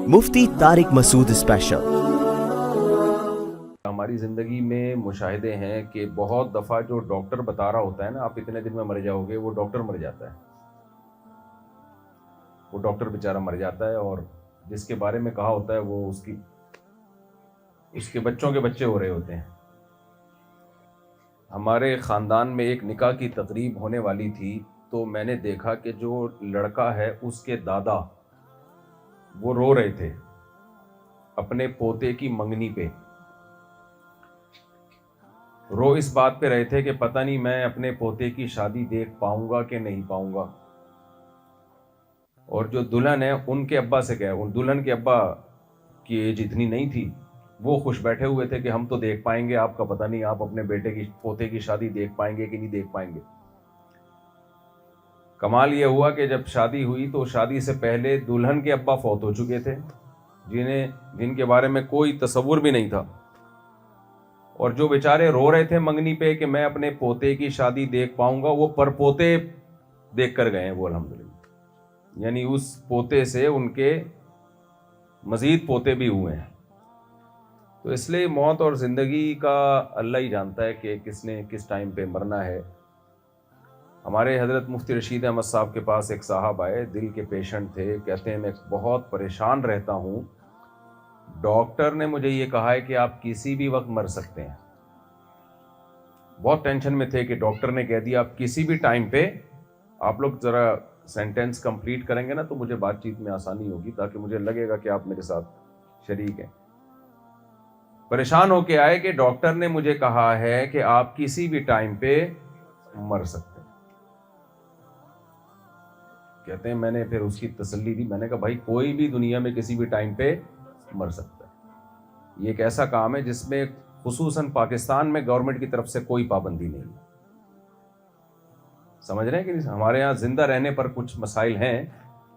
مفتی طارق مسعود special. ہماری زندگی میں مشاہدے ہیں کہ بہت دفعہ جو ڈاکٹر بتا رہا ہوتا ہے نا آپ اتنے دن میں مر جاؤ گے، وہ ڈاکٹر مر جاتا ہے، وہ ڈاکٹر بیچارہ مر جاتا ہے، اور جس کے بارے میں کہا ہوتا ہے وہ اس کے بچوں کے بچے ہو رہے ہوتے ہیں۔ ہمارے خاندان میں ایک نکاح کی تقریب ہونے والی تھی، تو میں نے دیکھا کہ جو لڑکا ہے اس کے دادا وہ رو رہے تھے اپنے پوتے کی منگنی پہ، رو اس بات پہ رہے تھے کہ پتہ نہیں میں اپنے پوتے کی شادی دیکھ پاؤں گا کہ نہیں پاؤں گا۔ اور جو دلہن ہے ان کے ابا سے ان دلہن کے ابا کی ایج اتنی نہیں تھی، وہ خوش بیٹھے ہوئے تھے کہ ہم تو دیکھ پائیں گے، آپ کا پتہ نہیں آپ اپنے پوتے کی شادی دیکھ پائیں گے کہ نہیں دیکھ پائیں گے۔ کمال یہ ہوا کہ جب شادی ہوئی تو شادی سے پہلے دلہن کے ابا فوت ہو چکے تھے، جن کے بارے میں کوئی تصور بھی نہیں تھا، اور جو بیچارے رو رہے تھے منگنی پہ کہ میں اپنے پوتے کی شادی دیکھ پاؤں گا، وہ پر پوتے دیکھ کر گئے ہیں وہ الحمدللہ، یعنی اس پوتے سے ان کے مزید پوتے بھی ہوئے ہیں۔ تو اس لیے موت اور زندگی کا اللہ ہی جانتا ہے کہ کس نے کس ٹائم پہ مرنا ہے۔ ہمارے حضرت مفتی رشید احمد صاحب کے پاس ایک صاحب آئے، دل کے پیشنٹ تھے، کہتے ہیں میں بہت پریشان رہتا ہوں، ڈاکٹر نے مجھے یہ کہا ہے کہ آپ کسی بھی وقت مر سکتے ہیں۔ بہت ٹینشن میں تھے کہ ڈاکٹر نے کہہ دیا آپ کسی بھی ٹائم پہ، آپ لوگ ذرا سینٹینس کمپلیٹ کریں گے نا تو مجھے بات چیت میں آسانی ہوگی، تاکہ مجھے لگے گا کہ آپ میرے ساتھ شریک ہیں۔ پریشان ہو کے آئے کہ ڈاکٹر نے مجھے کہا ہے کہ آپ کسی بھی ٹائم پہ مر سکتے ہیں۔ کہتے ہیں میں نے پھر اس کی تسلی دی، میں نے کہا بھائی کوئی بھی دنیا میں کسی بھی ٹائم پہ مر سکتا ہے، یہ ایک ایسا کام ہے جس میں خصوصاً پاکستان میں گورنمنٹ کی طرف سے کوئی پابندی نہیں ہے۔ سمجھ رہے ہیں کہ نہیں؟ ہمارے ہاں زندہ رہنے پر کچھ مسائل ہیں،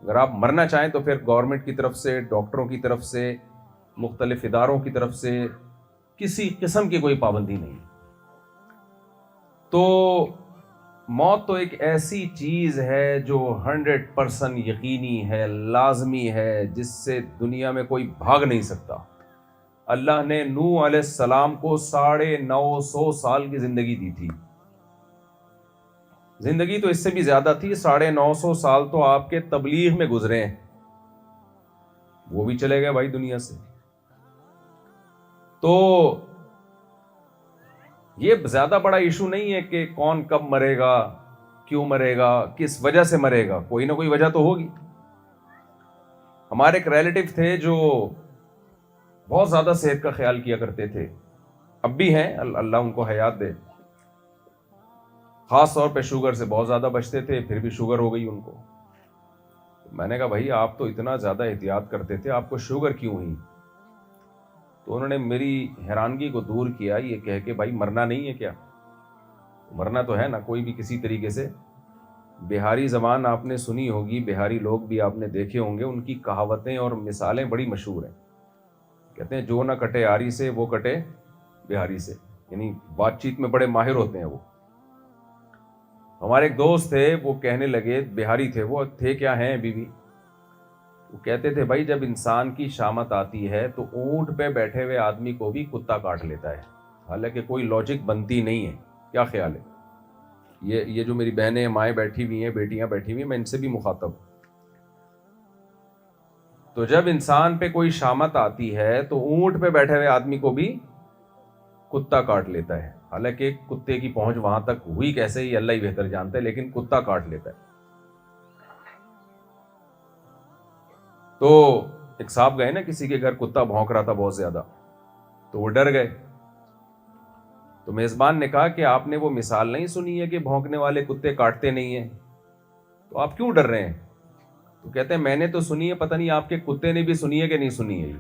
اگر آپ مرنا چاہیں تو پھر گورنمنٹ کی طرف سے، ڈاکٹروں کی طرف سے، مختلف اداروں کی طرف سے کسی قسم کی کوئی پابندی نہیں۔ تو موت تو ایک ایسی چیز ہے جو 100% یقینی ہے، لازمی ہے، جس سے دنیا میں کوئی بھاگ نہیں سکتا۔ اللہ نے نوح علیہ السلام کو 950 سال کی زندگی دی تھی، زندگی تو اس سے بھی زیادہ تھی، 950 سال تو آپ کے تبلیغ میں گزرے ہیں، وہ بھی چلے گئے بھائی دنیا سے۔ تو یہ زیادہ بڑا ایشو نہیں ہے کہ کون کب مرے گا، کیوں مرے گا، کس وجہ سے مرے گا، کوئی نہ کوئی وجہ تو ہوگی۔ ہمارے ایک ریلیٹو تھے جو بہت زیادہ صحت کا خیال کیا کرتے تھے، اب بھی ہیں، اللہ ان کو حیات دے، خاص طور پہ شوگر سے بہت زیادہ بچتے تھے، پھر بھی شوگر ہو گئی ان کو۔ میں نے کہا بھائی آپ تو اتنا زیادہ احتیاط کرتے تھے، آپ کو شوگر کیوں ہوئی؟ تو انہوں نے میری حیرانگی کو دور کیا یہ کہہ کے بھائی مرنا نہیں ہے کیا؟ مرنا تو ہے نا، کوئی بھی کسی طریقے سے۔ بہاری زبان آپ نے سنی ہوگی، بہاری لوگ بھی آپ نے دیکھے ہوں گے، ان کی کہاوتیں اور مثالیں بڑی مشہور ہیں۔ کہتے ہیں جو نہ کٹے آری سے وہ کٹے بہاری سے، یعنی بات چیت میں بڑے ماہر ہوتے ہیں وہ۔ ہمارے ایک دوست تھے، وہ کہنے لگے، بہاری تھے وہ، تھے کیا ہیں ابھی بھی، وہ کہتے تھے بھائی جب انسان کی شامت آتی ہے تو اونٹ پہ بیٹھے ہوئے آدمی کو بھی کتا کاٹ لیتا ہے، حالانکہ کوئی لاجک بنتی نہیں ہے۔ کیا خیال ہے؟ یہ جو میری بہنیں مائیں بیٹھی ہوئی ہیں، بیٹیاں بیٹھی ہوئی ہیں، میں ان سے بھی مخاطب۔ تو جب انسان پہ کوئی شامت آتی ہے تو اونٹ پہ بیٹھے ہوئے آدمی کو بھی کتا کاٹ لیتا ہے، حالانکہ کتے کی پہنچ وہاں تک ہوئی کیسے یہ اللہ ہی بہتر جانتا ہے، لیکن کتا کاٹ لیتا ہے۔ تو ایک صاحب گئے نا کسی کے گھر، کتا بھونک رہا تھا بہت زیادہ، تو وہ ڈر گئے۔ تو میزبان نے کہا کہ آپ نے وہ مثال نہیں سنی ہے کہ بھونکنے والے کتے کاٹتے نہیں ہیں، تو آپ کیوں ڈر رہے ہیں؟ تو کہتے ہیں میں نے تو سنی ہے، پتہ نہیں آپ کے کتے نے بھی سنی ہے کہ نہیں سنی ہے،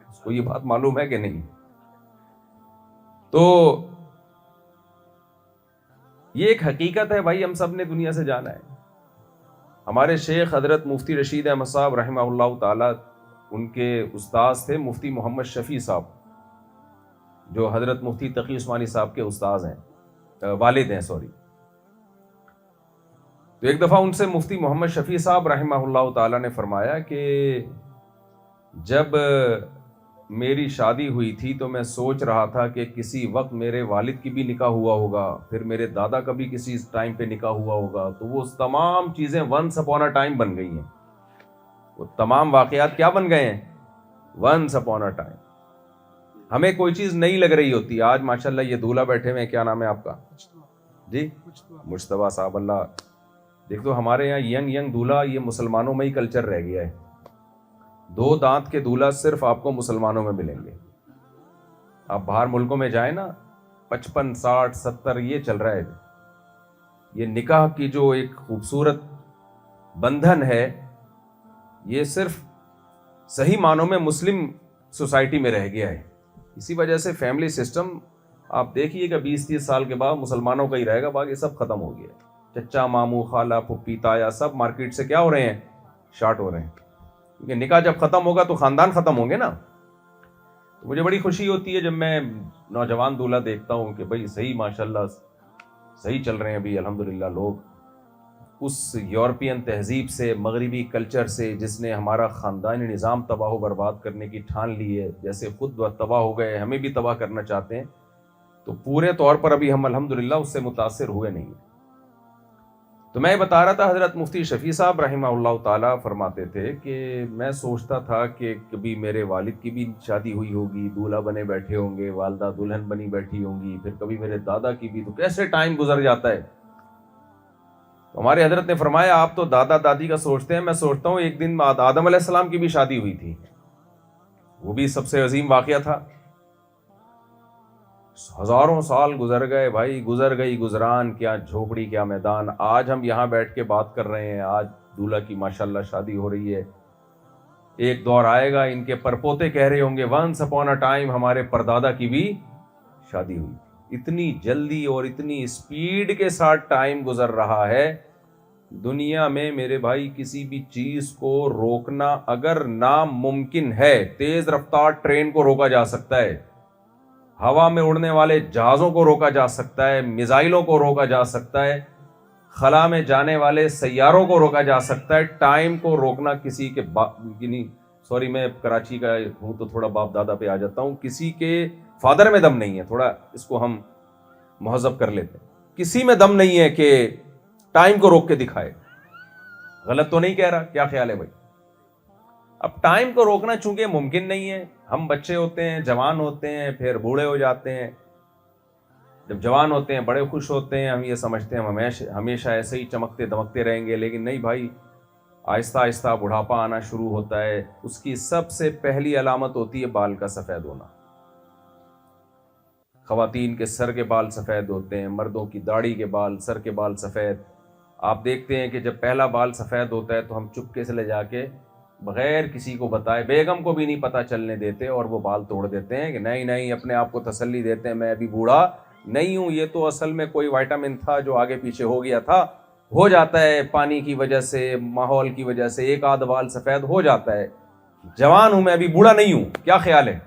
اس کو یہ بات معلوم ہے کہ نہیں۔ تو یہ ایک حقیقت ہے بھائی، ہم سب نے دنیا سے جانا ہے۔ ہمارے شیخ حضرت مفتی رشید احمد صاحب رحمہ اللہ تعالی، ان کے استاذ تھے مفتی محمد شفیع صاحب، جو حضرت مفتی تقی عثمانی صاحب کے استاذ ہیں، والد ہیں سوری۔ تو ایک دفعہ ان سے مفتی محمد شفیع صاحب رحمہ اللہ تعالی نے فرمایا کہ جب میری شادی ہوئی تھی تو میں سوچ رہا تھا کہ کسی وقت میرے والد کی بھی نکاح ہوا ہوگا, پھر میرے دادا کا بھی کسی ٹائم پہ نکاح ہوا ہوگا, تو وہ تمام چیزیں ونس اپون اے ٹائم بن گئی ہیں. وہ تمام واقعات کیا بن گئے ہیں؟ Once upon a time. ہمیں کوئی چیز نہیں لگ رہی ہوتی. آج ماشاءاللہ یہ دولہا بیٹھے ہوئے ہیں, کیا نام ہے آپ کا؟ جی مجتبیٰ صاحب. اللہ دیکھ دو ہمارے یہاں ینگ دولہا یہ مسلمانوں میں ہی کلچر رہ گیا ہے. 2 دانت کے دولہا صرف آپ کو مسلمانوں میں ملیں گے. آپ باہر ملکوں میں جائیں نا, 55 60 70 یہ چل رہا ہے. یہ نکاح کی جو ایک خوبصورت بندھن ہے یہ صرف صحیح معنوں میں مسلم سوسائٹی میں رہ گیا ہے. اسی وجہ سے فیملی سسٹم آپ دیکھیے کہ 20-30 سال کے بعد مسلمانوں کا ہی رہے گا, باقی سب ختم ہو گیا ہے. چچا ماموں خالہ پھپھی تایا سب مارکیٹ سے کیا ہو رہے ہیں؟ شارٹ ہو رہے ہیں. کیونکہ نکاح جب ختم ہوگا تو خاندان ختم ہوں گے نا. تو مجھے بڑی خوشی ہوتی ہے جب میں نوجوان دولہا دیکھتا ہوں کہ بھائی صحیح ماشاءاللہ صحیح چل رہے ہیں ابھی الحمدللہ لوگ. اس یورپین تہذیب سے, مغربی کلچر سے, جس نے ہمارا خاندانی نظام تباہ و برباد کرنے کی ٹھان لی ہے, جیسے خود تباہ ہو گئے ہمیں بھی تباہ کرنا چاہتے ہیں, تو پورے طور پر ابھی ہم الحمدللہ اس سے متاثر ہوئے نہیں. تو میں بتا رہا تھا حضرت مفتی شفیع صاحب رحمہ اللہ تعالیٰ فرماتے تھے کہ میں سوچتا تھا کہ کبھی میرے والد کی بھی شادی ہوئی ہوگی, دولہا بنے بیٹھے ہوں گے, والدہ دلہن بنی بیٹھی ہوں گی, پھر کبھی میرے دادا کی بھی, تو کیسے ٹائم گزر جاتا ہے. تو ہمارے حضرت نے فرمایا آپ تو دادا دادی کا سوچتے ہیں, میں سوچتا ہوں ایک دن آدم علیہ السلام کی بھی شادی ہوئی تھی, وہ بھی سب سے عظیم واقعہ تھا. ہزاروں سال گزر گئے بھائی, گزر گئی گزران, کیا جھوپڑی کیا میدان. آج ہم یہاں بیٹھ کے بات کر رہے ہیں, آج دولہا کی ماشاءاللہ شادی ہو رہی ہے. ایک دور آئے گا ان کے پرپوتے کہہ رہے ہوں گے ونس اپون اے ٹائم ہمارے پردادا کی بھی شادی ہوئی. اتنی جلدی اور اتنی اسپیڈ کے ساتھ ٹائم گزر رہا ہے. دنیا میں میرے بھائی کسی بھی چیز کو روکنا اگر ناممکن ہے, تیز رفتار ٹرین کو روکا جا سکتا ہے, ہوا میں اڑنے والے جہازوں کو روکا جا سکتا ہے, میزائلوں کو روکا جا سکتا ہے, خلا میں جانے والے سیاروں کو روکا جا سکتا ہے. ٹائم کو روکنا کسی کے سوری میں کراچی کا ہوں تو تھوڑا باپ دادا پہ آ جاتا ہوں, کسی کے فادر میں دم نہیں ہے, تھوڑا اس کو ہم مہذب کر لیتے ہیں. کسی میں دم نہیں ہے کہ ٹائم کو روک کے دکھائے. غلط تو نہیں کہہ رہا, کیا خیال ہے بھائی؟ اب ٹائم کو روکنا چونکہ ممکن نہیں ہے. ہم بچے ہوتے ہیں, جوان ہوتے ہیں, پھر بوڑھے ہو جاتے ہیں. جب جوان ہوتے ہیں بڑے خوش ہوتے ہیں, ہم یہ سمجھتے ہیں ہم ہمیشہ ایسے ہی چمکتے دمکتے رہیں گے, لیکن نہیں بھائی, آہستہ آہستہ بڑھاپا آنا شروع ہوتا ہے. اس کی سب سے پہلی علامت ہوتی ہے بال کا سفید ہونا. خواتین کے سر کے بال سفید ہوتے ہیں, مردوں کی داڑھی کے بال, سر کے بال سفید. آپ دیکھتے ہیں کہ جب پہلا بال سفید ہوتا ہے تو ہم چپکے سے لے جا کے بغیر کسی کو بتائے, بیگم کو بھی نہیں پتہ چلنے دیتے, اور وہ بال توڑ دیتے ہیں کہ نہیں, اپنے آپ کو تسلی دیتے ہیں میں ابھی بوڑھا نہیں ہوں, یہ تو اصل میں کوئی وائٹامن تھا جو آگے پیچھے ہو گیا تھا. ہو جاتا ہے پانی کی وجہ سے, ماحول کی وجہ سے, ایک آدھ بال سفید ہو جاتا ہے. جوان ہوں میں, ابھی بوڑھا نہیں ہوں. کیا خیال ہے؟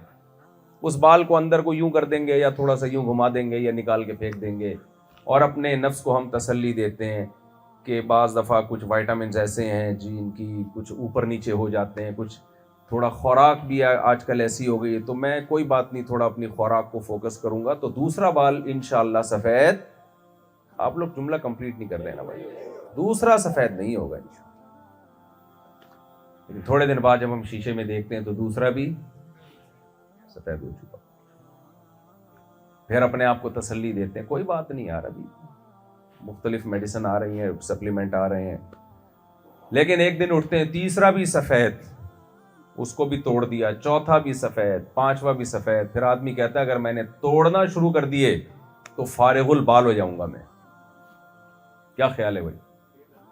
اس بال کو اندر کو یوں کر دیں گے یا تھوڑا سا یوں گھما دیں گے یا نکال کے پھینک دیں گے, اور اپنے نفس کو ہم تسلی دیتے ہیں کہ بعض دفعہ کچھ وائٹامنز ایسے ہیں جن کی کچھ اوپر نیچے ہو جاتے ہیں, کچھ تھوڑا خوراک بھی آج کل ایسی ہو گئی ہے, تو میں کوئی بات نہیں, تھوڑا اپنی خوراک کو فوکس کروں گا تو دوسرا بال انشاءاللہ سفید. آپ لوگ جملہ کمپلیٹ نہیں کر رہے نا بھائی, دوسرا سفید نہیں ہوگا انشاءاللہ. لیکن تھوڑے دن بعد جب ہم شیشے میں دیکھتے ہیں تو دوسرا بھی سفید ہو چکا. پھر اپنے آپ کو تسلی دیتے ہیں کوئی بات نہیں یار, ابھی مختلف میڈیسن آ رہی ہیں, سپلیمنٹ آ رہے ہیں. لیکن ایک دن اٹھتے ہیں تیسرا بھی سفید, اس کو بھی توڑ دیا, چوتھا بھی سفید, پانچواں بھی سفید. پھر آدمی کہتا ہے اگر میں نے توڑنا شروع کر دیے تو فارغ البال ہو جاؤں گا میں. کیا خیال ہے بھائی؟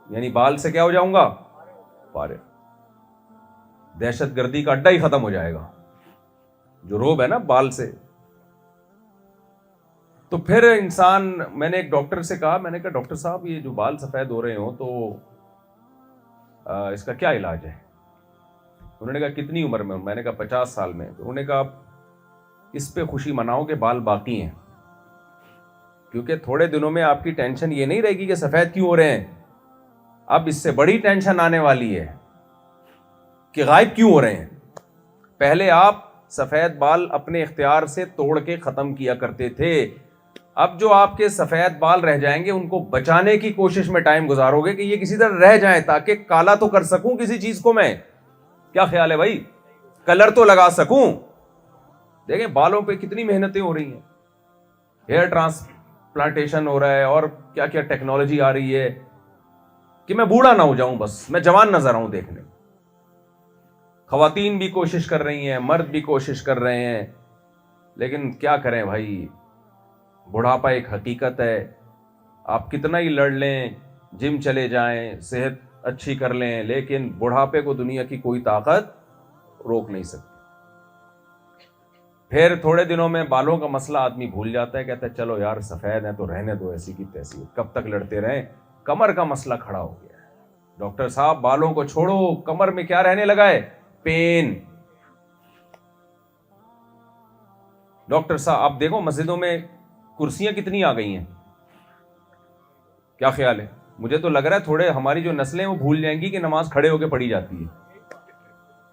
یعنی بال سے کیا ہو جاؤں گا؟ فارغ. دہشت گردی کا اڈا ہی ختم ہو جائے گا, جو روب ہے نا بال سے. تو پھر انسان, میں نے ایک ڈاکٹر سے کہا, میں نے کہا ڈاکٹر صاحب یہ جو بال سفید ہو رہے ہوں تو اس کا کیا علاج ہے؟ انہوں نے کہا کتنی عمر میں؟ میں نے کہا 50 سال میں. انہوں نے کہا اس پہ خوشی مناؤ کہ بال باقی ہیں, کیونکہ تھوڑے دنوں میں آپ کی ٹینشن یہ نہیں رہے گی کہ سفید کیوں ہو رہے ہیں, اب اس سے بڑی ٹینشن آنے والی ہے کہ غائب کیوں ہو رہے ہیں. پہلے آپ سفید بال اپنے اختیار سے توڑ کے ختم کیا کرتے تھے. اب جو آپ کے سفید بال رہ جائیں گے ان کو بچانے کی کوشش میں ٹائم گزارو گے کہ یہ کسی طرح رہ جائیں تاکہ کالا تو کر سکوں کسی چیز کو میں. کیا خیال ہے بھائی؟ کلر تو لگا سکوں. دیکھیں بالوں پہ کتنی محنتیں ہو رہی ہیں, ہیئر ٹرانسپلانٹیشن ہو رہا ہے اور کیا کیا ٹیکنالوجی آ رہی ہے کہ میں بوڑھا نہ ہو جاؤں, بس میں جوان نظر آؤں دیکھنے. خواتین بھی کوشش کر رہی ہیں, مرد بھی کوشش کر رہے ہیں, لیکن کیا کریں بھائی, بڑھاپا ایک حقیقت ہے. آپ کتنا ہی لڑ لیں, جم چلے جائیں, صحت اچھی کر لیں, لیکن بڑھاپے کو دنیا کی کوئی طاقت روک نہیں سکتی. پھر تھوڑے دنوں میں بالوں کا مسئلہ آدمی بھول جاتا ہے, کہتا ہے چلو یار سفید ہیں تو رہنے دو ایسی کی تیسی, کب تک لڑتے رہیں. کمر کا مسئلہ کھڑا ہو گیا ہے. ڈاکٹر صاحب بالوں کو چھوڑو, کمر میں کیا رہنے لگا ہے؟ پین. ڈاکٹر صاحب آپ دیکھو مسجدوں میں کرسیاں کتنی آ گئی ہیں, کیا خیال ہے؟ مجھے تو لگ رہا ہے تھوڑے ہماری جو نسلیں وہ بھول جائیں گی کہ نماز کھڑے ہو کے پڑھی جاتی ہے.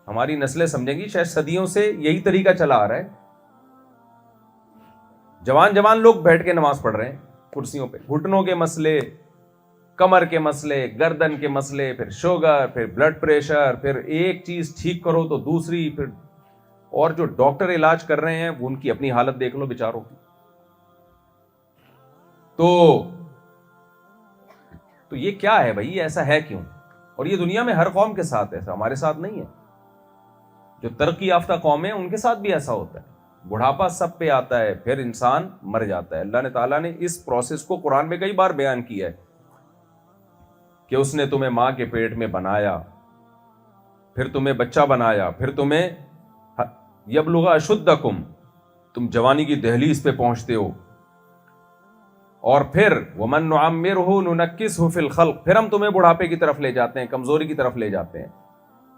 ہماری نسلیں سمجھیں گی شاید صدیوں سے یہی طریقہ چلا آ رہا ہے. جوان لوگ بیٹھ کے نماز پڑھ رہے ہیں کرسیوں پہ. گھٹنوں کے مسئلے, کمر کے مسئلے, گردن کے مسئلے, پھر شوگر, پھر بلڈ پریشر, پھر ایک چیز ٹھیک کرو تو دوسری, پھر اور جو ڈاکٹر علاج کر رہے ہیں وہ ان کی اپنی حالت دیکھ لو بیچاروں کی. تو یہ کیا ہے بھائی, ایسا ہے کیوں؟ اور یہ دنیا میں ہر قوم کے ساتھ ایسا, ہمارے ساتھ نہیں ہے. جو ترقی یافتہ قوم ہے ان کے ساتھ بھی ایسا ہوتا ہے. بڑھاپا سب پہ آتا ہے, پھر انسان مر جاتا ہے. اللہ نے تعالیٰ نے اس پروسیس کو قرآن میں کئی بار بیان کیا ہے کہ اس نے تمہیں ماں کے پیٹ میں بنایا, پھر تمہیں بچہ بنایا, پھر تمہیں یبلغ اشدکم, تم جوانی کی دہلیز پہ پہنچتے ہو, اور پھر ومن نعمرہ ننکسہ فی الخلق, پھر ہم تمہیں بڑھاپے کی طرف لے جاتے ہیں, کمزوری کی طرف لے جاتے ہیں.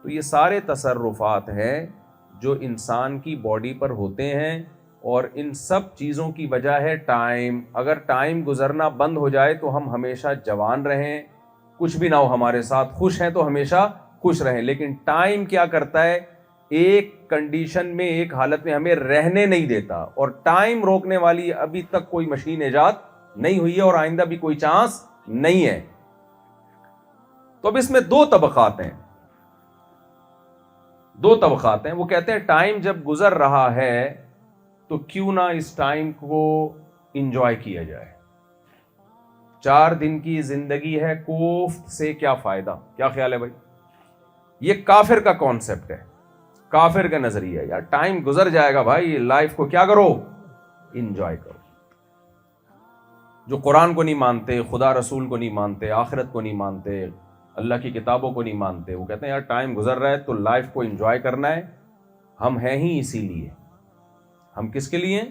تو یہ سارے تصرفات ہیں جو انسان کی باڈی پر ہوتے ہیں, اور ان سب چیزوں کی وجہ ہے ٹائم. اگر ٹائم گزرنا بند ہو جائے تو ہم ہمیشہ جوان رہیں, کچھ بھی نہ ہو ہمارے ساتھ, خوش ہیں تو ہمیشہ خوش رہیں. لیکن ٹائم کیا کرتا ہے, ایک کنڈیشن میں, ایک حالت میں ہمیں رہنے نہیں دیتا, اور ٹائم روکنے والی ابھی تک کوئی مشین ایجاد نہیں ہوئی ہے اور آئندہ بھی کوئی چانس نہیں ہے. تو اب اس میں دو طبقات ہیں, وہ کہتے ہیں ٹائم جب گزر رہا ہے تو کیوں نہ اس ٹائم کو انجوائے کیا جائے. 4 دن کی زندگی ہے, کوفت سے کیا فائدہ. کیا خیال ہے بھائی؟ یہ کافر کا کانسیپٹ ہے, کافر کا نظریہ ہے. یار ٹائم گزر جائے گا بھائی, لائف کو کیا کرو, انجوائے کرو. جو قرآن کو نہیں مانتے, خدا رسول کو نہیں مانتے, آخرت کو نہیں مانتے, اللہ کی کتابوں کو نہیں مانتے, وہ کہتے ہیں یار ٹائم گزر رہا ہے تو لائف کو انجوائے کرنا ہے. ہم ہیں ہی اسی لیے. ہم کس کے لیے؟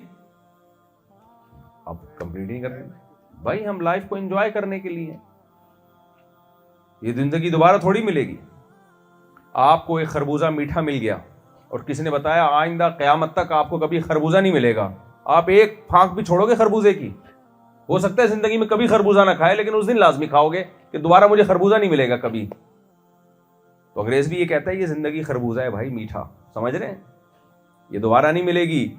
آپ کمپلیٹ نہیں کر رہے بھائی, ہم لائف کو انجوائے کرنے کے لیے. یہ زندگی دوبارہ تھوڑی ملے گی. آپ کو ایک خربوزہ میٹھا مل گیا اور کسی نے بتایا آئندہ قیامت تک آپ کو کبھی خربوزہ نہیں ملے گا, آپ ایک پھانک بھی چھوڑو گے خربوزے کی, ہو سکتا ہے زندگی میں کبھی خربوزہ نہ کھائے لیکن اس دن لازمی کھاؤ گے کہ دوبارہ مجھے خربوزہ نہیں ملے گا کبھی. تو انگریز بھی یہ کہتا ہے یہ زندگی خربوزہ ہے بھائی, میٹھا, سمجھ رہے ہیں, یہ دوبارہ نہیں ملے گی.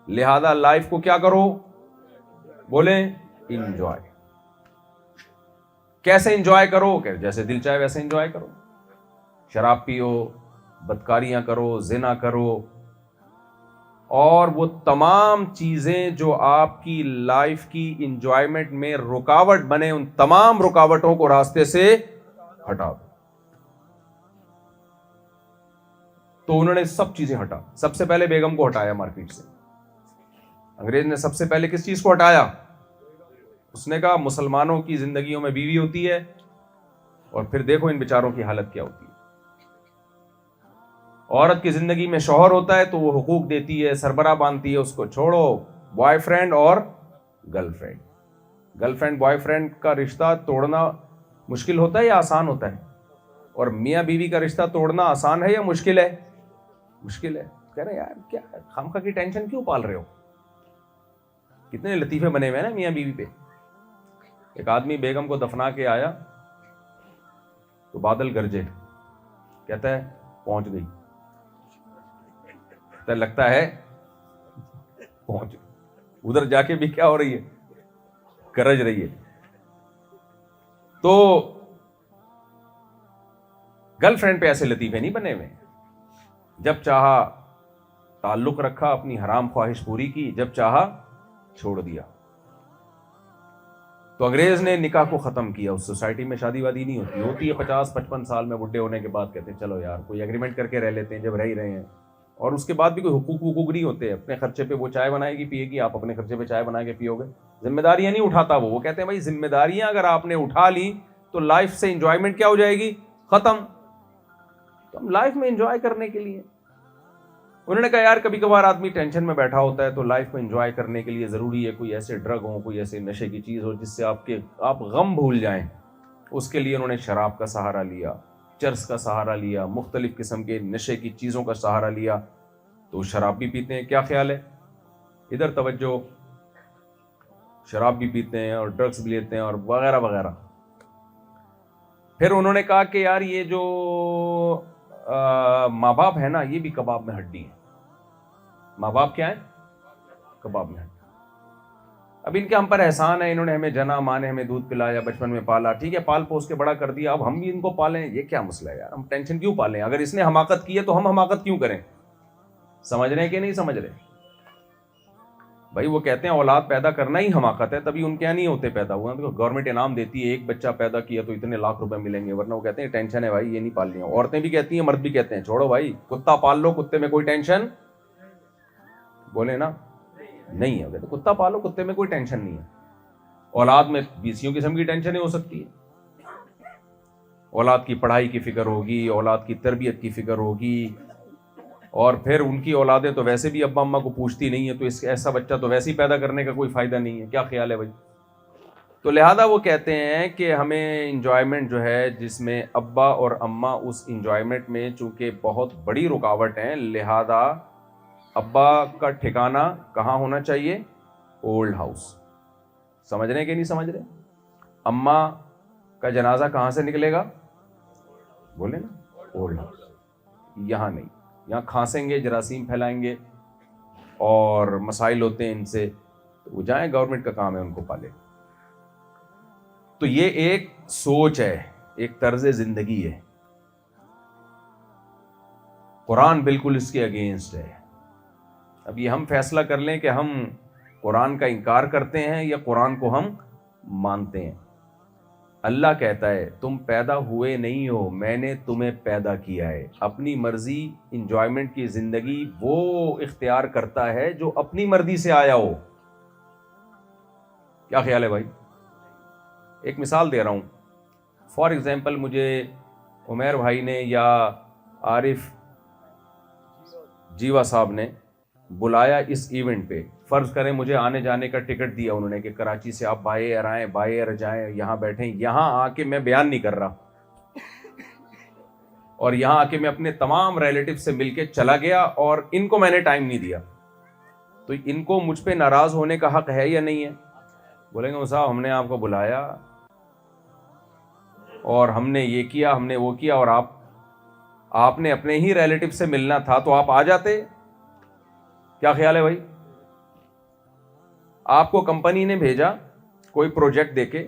لہذا لائف کو کیا کرو, بولیں انجوائے. کیسے انجوائے کرو؟ کہ جیسے دل چاہے ویسے انجوائے کرو. شراب پیو, بدکاریاں کرو, زنا کرو, اور وہ تمام چیزیں جو آپ کی لائف کی انجوائمنٹ میں رکاوٹ بنے, ان تمام رکاوٹوں کو راستے سے ہٹا دو. تو انہوں نے سب چیزیں ہٹا. سب سے پہلے بیگم کو ہٹایا مارکیٹ سے. انگریز نے سب سے پہلے کس چیز کو ہٹایا؟ اس نے کہا مسلمانوں کی زندگیوں میں بیوی ہوتی ہے, اور پھر دیکھو ان بیچاروں کی حالت کیا ہوتی ہے. عورت کی زندگی میں شوہر ہوتا ہے تو وہ حقوق دیتی ہے, سربراہ باندھتی ہے, اس کو چھوڑو. بوائے فرینڈ اور girl friend. Girl friend boy friend کا رشتہ توڑنا مشکل ہوتا ہے یا آسان ہوتا ہے؟ اور میاں بیوی کا رشتہ توڑنا آسان ہے یا مشکل ہے؟ مشکل ہے. کہہ رہے یار کیا خامخواہ کی ٹینشن کیوں پال رہے ہو. کتنے لطیفے بنے ہوئے ہیں نا میاں بیوی پہ. ایک آدمی بیگم کو دفنا کے آیا تو بادل گرجے, کہتا ہے پہنچ گئی. تو لگتا ہے پہنچ, ادھر جا کے بھی کیا ہو رہی ہے, گرج رہی ہے. تو گرل فرینڈ پہ ایسے لطیفے نہیں بنے ہوئے. جب چاہا تعلق رکھا, اپنی حرام خواہش پوری کی, جب چاہا چھوڑ دیا. تو انگریز نے نکاح کو ختم کیا. اس سوسائٹی میں شادی وادی نہیں ہوتی ہے 50-55 سال میں بڈھے ہونے کے بعد کہتے ہیں چلو یار کوئی ایگریمنٹ کر کے رہ لیتے ہیں, جب رہ ہی رہے ہیں. اور اس کے بعد بھی کوئی حقوق نہیں ہوتے. اپنے خرچے پہ وہ چائے بنائے گی پیے گی, آپ اپنے خرچے پہ چائے بنا کے پیو گے. ذمہ داریاں نہیں اٹھاتا وہ کہتے ہیں بھائی ذمہ داریاں اگر آپ نے اٹھا لی تو لائف سے انجوائمنٹ کیا ہو جائے گی, ختم. تو ہم لائف میں انجوائے کرنے کے لیے, انہوں نے کہا یار کبھی کبھار آدمی ٹینشن میں بیٹھا ہوتا ہے تو لائف میں انجوائے کرنے کے لیے ضروری ہے کوئی ایسے ڈرگ ہو, کوئی ایسے نشے کی چیز ہو جس سے آپ غم بھول جائیں. اس کے لیے انہوں نے شراب کا سہارا لیا, چرس کا سہارا لیا, مختلف قسم کے نشے کی چیزوں کا سہارا لیا. تو شراب بھی پیتے ہیں, کیا خیال ہے, ادھر توجہ, شراب بھی پیتے ہیں اور ڈرگس بھی لیتے ہیں اور وغیرہ وغیرہ. پھر انہوں نے کہا کہ یار یہ جو ماں باپ ہے نا یہ بھی کباب میں ہڈی ہے. ماں باپ کیا ہے, کباب میں ہڈی. اب ان کے ہم پر احسان ہے, انہوں نے ہمیں جنا, ماں نے ہمیں دودھ پلایا, بچپن میں پالا, ٹھیک ہے پال پوس کے بڑا کر دیا, اب ہم بھی ان کو پالیں, یہ کیا مسئلہ ہے یار, ہم ٹینشن کیوں پالیں, اگر اس نے حماقت کی ہے تو ہم حماقت کیوں کریں. سمجھ رہے ہیں کہ نہیں سمجھ رہے بھائی. وہ کہتے ہیں اولاد پیدا کرنا ہی حماقت ہے, تبھی ان کے یہاں نہیں ہوتے پیدا ہوا. تو گورنمنٹ انعام دیتی ہے, ایک بچہ پیدا کیا تو اتنے لاکھ روپے ملیں گے, ورنہ وہ کہتے ہیں ٹینشن ہے بھائی یہ نہیں پالنی. عورتیں بھی کہتی ہیں, مرد بھی کہتے ہیں چھوڑو بھائی کتا پال لو, کتے میں کوئی ٹینشن, بولے نا نہیں ہے, تو کتا پالو, کتے میں کوئی ٹینشن نہیں ہے. اولاد میں 20 قسم کی ٹینشنیں ہو سکتی ہے. اولاد کی پڑھائی کی فکر ہوگی, اولاد کی تربیت کی فکر ہوگی, اور پھر ان کی اولادیں تو ویسے بھی ابا اماں کو پوچھتی نہیں ہے, تو اس ایسا بچہ تو ویسے ہی پیدا کرنے کا کوئی فائدہ نہیں ہے. کیا خیال ہے بھائی. تو لہذا وہ کہتے ہیں کہ ہمیں انجوائمنٹ جو ہے جس میں ابا اور اماں اس انجوائمنٹ میں چونکہ بہت بڑی رکاوٹ ہیں, لہذا ابا کا ٹھکانہ کہاں ہونا چاہیے, اولڈ ہاؤس. سمجھ رہے ہیں کہ نہیں سمجھ رہے. اماں کا جنازہ کہاں سے نکلے گا, بولے نا اولڈ ہاؤس. یہاں نہیں, یہاں کھانسیں گے, جراثیم پھیلائیں گے اور مسائل ہوتے ہیں ان سے, تو وہ جائیں, گورنمنٹ کا کام ہے ان کو پالے. تو یہ ایک سوچ ہے, ایک طرز زندگی ہے. قرآن بالکل اس کے اگینسٹ ہے. اب یہ ہم فیصلہ کر لیں کہ ہم قرآن کا انکار کرتے ہیں یا قرآن کو ہم مانتے ہیں. اللہ کہتا ہے تم پیدا ہوئے نہیں ہو, میں نے تمہیں پیدا کیا ہے. اپنی مرضی انجوائمنٹ کی زندگی وہ اختیار کرتا ہے جو اپنی مرضی سے آیا ہو. کیا خیال ہے بھائی. ایک مثال دے رہا ہوں. فار ایگزامپل مجھے عمیر بھائی نے یا عارف جیوا صاحب نے بلایا اس ایونٹ پہ. فرض کریں مجھے آنے جانے کا ٹکٹ دیا انہوں نے کہ کراچی سے آپ بائی ایئر آئیں, بائی ایئر جائیں, یہاں بیٹھیں. یہاں آ کے میں بیان نہیں کر رہا, اور یہاں آ کے میں اپنے تمام ریلیٹیو سے مل کے چلا گیا اور ان کو میں نے ٹائم نہیں دیا, تو ان کو مجھ پہ ناراض ہونے کا حق ہے یا نہیں ہے. بولیں گے صاحب ہم نے آپ کو بلایا اور ہم نے یہ کیا, ہم نے وہ کیا, اور آپ نے اپنے ہی ریلیٹیو سے ملنا تھا تو آپ آ جاتے. کیا خیال ہے بھائی. آپ کو کمپنی نے بھیجا کوئی پروجیکٹ دے کے,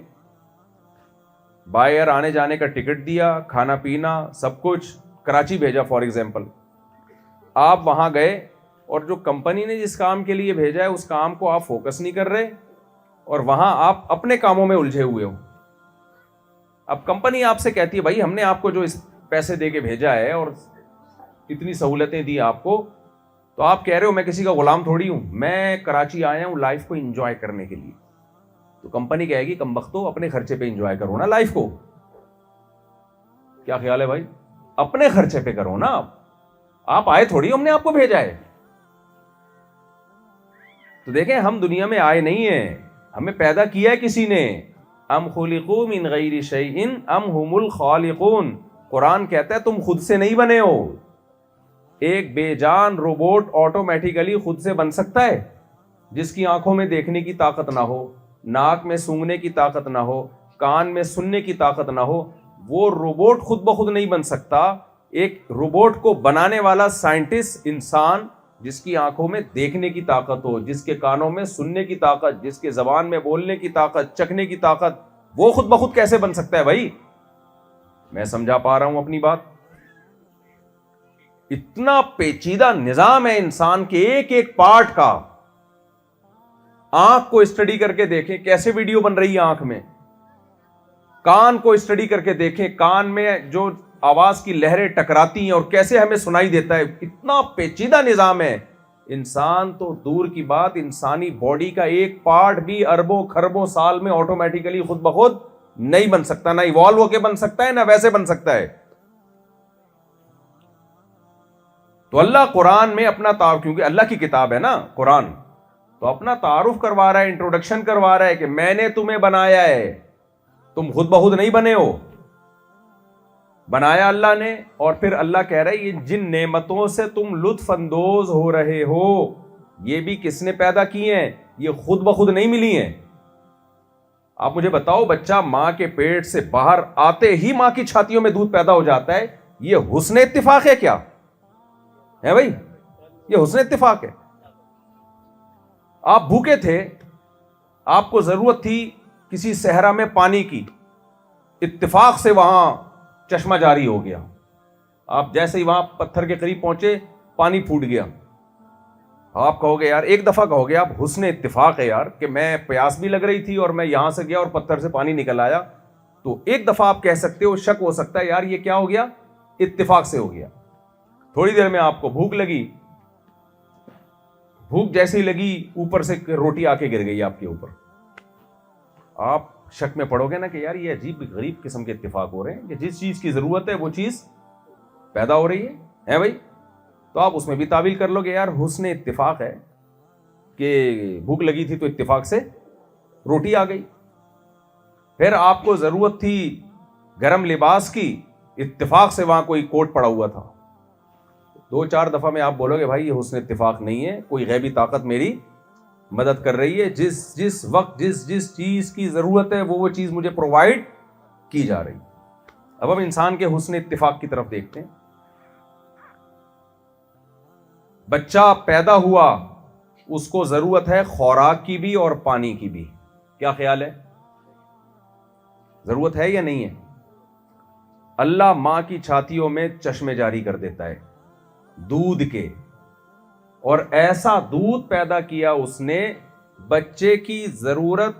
بائی ایئر آنے جانے کا ٹکٹ دیا, کھانا پینا سب کچھ, کراچی بھیجا فار ایگزامپل. آپ وہاں گئے اور جو کمپنی نے جس کام کے لیے بھیجا ہے اس کام کو آپ فوکس نہیں کر رہے, اور وہاں آپ اپنے کاموں میں الجھے ہوئے ہو. اب کمپنی آپ سے کہتی ہے بھائی ہم نے آپ کو جو اس پیسے دے کے بھیجا ہے اور اتنی سہولتیں دی آپ کو, تو آپ کہہ رہے ہو میں کسی کا غلام تھوڑی ہوں, میں کراچی آیا ہوں لائف کو انجوائے کرنے کے لیے. تو کمپنی کہے گی کم بختو اپنے خرچے پہ انجوائے کرو نا لائف کو. کیا خیال ہے بھائی. اپنے خرچے پہ کرو نا, آپ آئے تھوڑی, ہم نے آپ کو بھیجا ہے. تو دیکھیں ہم دنیا میں آئے نہیں ہیں, ہمیں پیدا کیا ہے کسی نے. ام خلقوا من غیر شیء ام هم الخالقون. قرآن کہتا ہے تم خود سے نہیں بنے ہو. ایک بے جان روبوٹ آٹومیٹیکلی خود سے بن سکتا ہے جس کی آنکھوں میں دیکھنے کی طاقت نہ ہو, ناک میں سونگنے کی طاقت نہ ہو, کان میں سننے کی طاقت نہ ہو. وہ روبوٹ خود بخود نہیں بن سکتا. ایک روبوٹ کو بنانے والا سائنٹسٹ انسان جس کی آنکھوں میں دیکھنے کی طاقت ہو, جس کے کانوں میں سننے کی طاقت, جس کے زبان میں بولنے کی طاقت, چکھنے کی طاقت, وہ خود بخود کیسے بن سکتا ہے بھائی؟ میں سمجھا پا رہا ہوں اپنی بات؟ اتنا پیچیدہ نظام ہے انسان کے ایک ایک پارٹ کا. آنکھ کو اسٹڈی کر کے دیکھیں کیسے ویڈیو بن رہی ہے آنکھ میں. کان کو اسٹڈی کر کے دیکھیں کان میں جو آواز کی لہریں ٹکراتی ہیں اور کیسے ہمیں سنائی دیتا ہے. اتنا پیچیدہ نظام ہے. انسان تو دور کی بات, انسانی باڈی کا ایک پارٹ بھی اربوں خربوں سال میں آٹومیٹیکلی خود بخود نہیں بن سکتا, نہ ایوالو ہو کے بن سکتا ہے, نہ ویسے بن سکتا ہے. تو اللہ قرآن میں اپنا تعارف, کیونکہ اللہ کی کتاب ہے نا قرآن, تو اپنا تعارف کروا رہا ہے, انٹروڈکشن کروا رہا ہے کہ میں نے تمہیں بنایا ہے, تم خود بخود نہیں بنے ہو, بنایا اللہ نے. اور پھر اللہ کہہ رہا ہے یہ جن نعمتوں سے تم لطف اندوز ہو رہے ہو یہ بھی کس نے پیدا کی ہیں؟ یہ خود بخود نہیں ملی ہیں. آپ مجھے بتاؤ, بچہ ماں کے پیٹ سے باہر آتے ہی ماں کی چھاتیوں میں دودھ پیدا ہو جاتا ہے, یہ حسن اتفاق ہے کیا ہے بھائی؟ یہ حسن اتفاق ہے. آپ بھوکے تھے, آپ کو ضرورت تھی کسی صحرا میں پانی کی, اتفاق سے وہاں چشمہ جاری ہو گیا. آپ جیسے ہی وہاں پتھر کے قریب پہنچے پانی پھوٹ گیا. آپ کہو گے یار, ایک دفعہ کہو گے آپ حسن اتفاق ہے یار کہ میں پیاس بھی لگ رہی تھی اور میں یہاں سے گیا اور پتھر سے پانی نکل آیا, تو ایک دفعہ آپ کہہ سکتے ہو, شک ہو سکتا ہے یار یہ کیا ہو گیا, اتفاق سے ہو گیا. تھوڑی دیر میں آپ کو بھوک لگی, بھوک جیسے ہی لگی اوپر سے روٹی آ کے گر گئی آپ کے اوپر. آپ شک میں پڑو گے نا کہ یار یہ عجیب غریب قسم کے اتفاق ہو رہے ہیں کہ جس چیز کی ضرورت ہے وہ چیز پیدا ہو رہی ہے بھائی. تو آپ اس میں بھی تعویل کر لو گے یار حسن اتفاق ہے کہ بھوک لگی تھی تو اتفاق سے روٹی آ گئی. پھر آپ کو ضرورت تھی گرم لباس کی, اتفاق سے وہاں کوئی کوٹ پڑا ہوا تھا. 2-4 دفعہ میں آپ بولو گے بھائی یہ حسن اتفاق نہیں ہے, کوئی غیبی طاقت میری مدد کر رہی ہے, جس وقت جس چیز کی ضرورت ہے وہ چیز مجھے پرووائڈ کی جا رہی. اب ہم انسان کے حسن اتفاق کی طرف دیکھتے ہیں. بچہ پیدا ہوا, اس کو ضرورت ہے خوراک کی بھی اور پانی کی بھی. کیا خیال ہے, ضرورت ہے یا نہیں ہے؟ اللہ ماں کی چھاتیوں میں چشمے جاری کر دیتا ہے دودھ کے, اور ایسا دودھ پیدا کیا اس نے بچے کی ضرورت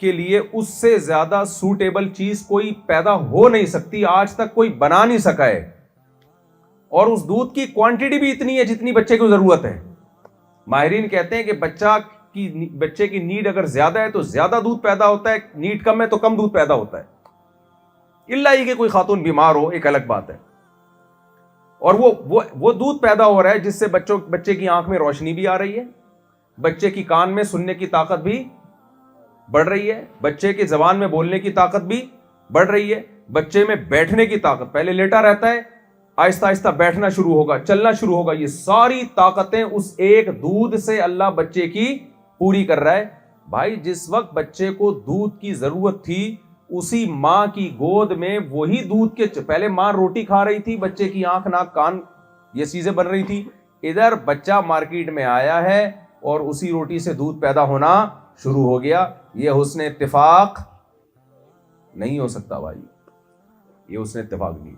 کے لیے, اس سے زیادہ سوٹیبل چیز کوئی پیدا ہو نہیں سکتی, آج تک کوئی بنا نہیں سکا ہے. اور اس دودھ کی کوانٹٹی بھی اتنی ہے جتنی بچے کو ضرورت ہے. ماہرین کہتے ہیں کہ بچے کی نیڈ اگر زیادہ ہے تو زیادہ دودھ پیدا ہوتا ہے, نیڈ کم ہے تو کم دودھ پیدا ہوتا ہے. الا یہ کہ کوئی خاتون بیمار ہو, ایک الگ بات ہے. اور وہ دودھ پیدا ہو رہا ہے جس سے بچے کی آنکھ میں روشنی بھی آ رہی ہے, بچے کی کان میں سننے کی طاقت بھی بڑھ رہی ہے, بچے کی زبان میں بولنے کی طاقت بھی بڑھ رہی ہے, بچے میں بیٹھنے کی طاقت, پہلے لیٹا رہتا ہے آہستہ آہستہ بیٹھنا شروع ہوگا, چلنا شروع ہوگا. یہ ساری طاقتیں اس ایک دودھ سے اللہ بچے کی پوری کر رہا ہے. بھائی جس وقت بچے کو دودھ کی ضرورت تھی اسی ماں کی گود میں وہی دودھ کے, پہلے ماں روٹی کھا رہی تھی, بچے کی آنکھ ناک کان یہ چیزیں بن رہی تھی, ادھر بچہ مارکیٹ میں آیا ہے اور اسی روٹی سے دودھ پیدا ہونا شروع ہو گیا. یہ حسن اتفاق نہیں ہو سکتا بھائی, یہ حسن اتفاق نہیں.